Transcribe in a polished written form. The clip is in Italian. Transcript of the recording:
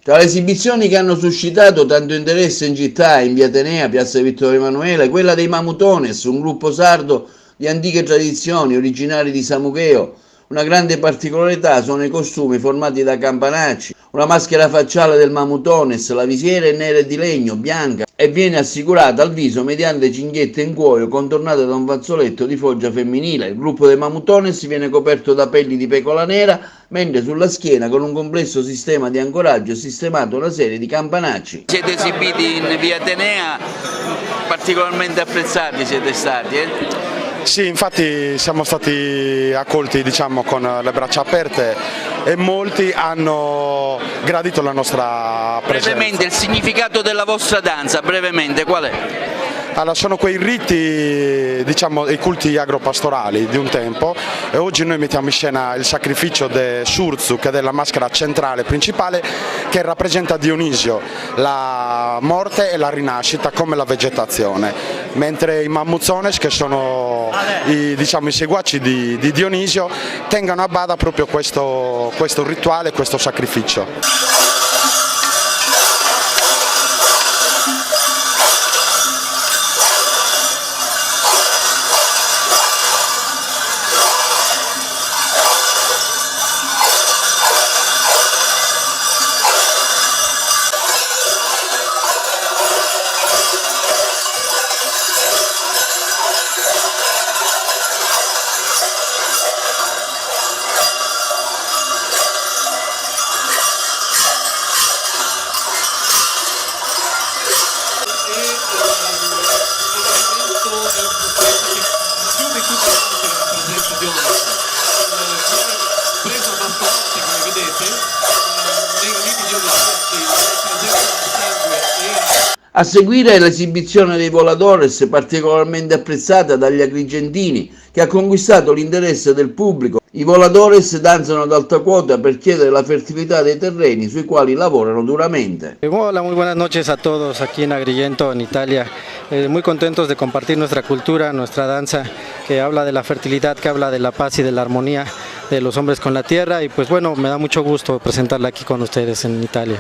Tra le esibizioni che hanno suscitato tanto interesse in città, in via Atenea, piazza Vittorio Emanuele, quella dei Mamutones, un gruppo sardo di antiche tradizioni, originari di Samucheo. Una grande particolarità sono i costumi formati da campanacci, una maschera facciale del Mamutones, la visiera è nera e di legno, bianca, e viene assicurata al viso mediante cinghiette in cuoio contornate da un fazzoletto di foggia femminile. Il gruppo dei Mamutones viene coperto da pelli di pecola nera, mentre sulla schiena, con un complesso sistema di ancoraggio, è sistemata una serie di campanacci. Siete esibiti in via Atenea, particolarmente apprezzati siete stati, Sì, infatti siamo stati accolti con le braccia aperte e molti hanno gradito la nostra presenza. Brevemente il significato della vostra danza, brevemente qual è? Allora, sono quei riti, i culti agropastorali di un tempo, e oggi noi mettiamo in scena il sacrificio del Surzu, che è la maschera centrale principale, che rappresenta Dionisio, la morte e la rinascita come la vegetazione, mentre i Mamuzones, che sono i seguaci di Dionisio, tengono a bada proprio questo rituale, questo sacrificio. A seguire l'esibizione dei Voladores, particolarmente apprezzata dagli agrigentini, che ha conquistato l'interesse del pubblico. I Voladores danzano ad alta quota per chiedere la fertilità dei terreni sui quali lavorano duramente. Hola, muy buenas noches a todos aquí en Agrigento, en Italia. Muy contentos de compartir nuestra cultura, nuestra danza, que habla de la fertilidad, que habla de la paz y de la armonía de los hombres con la tierra. Y pues bueno, me da mucho gusto presentarla aquí con ustedes en Italia.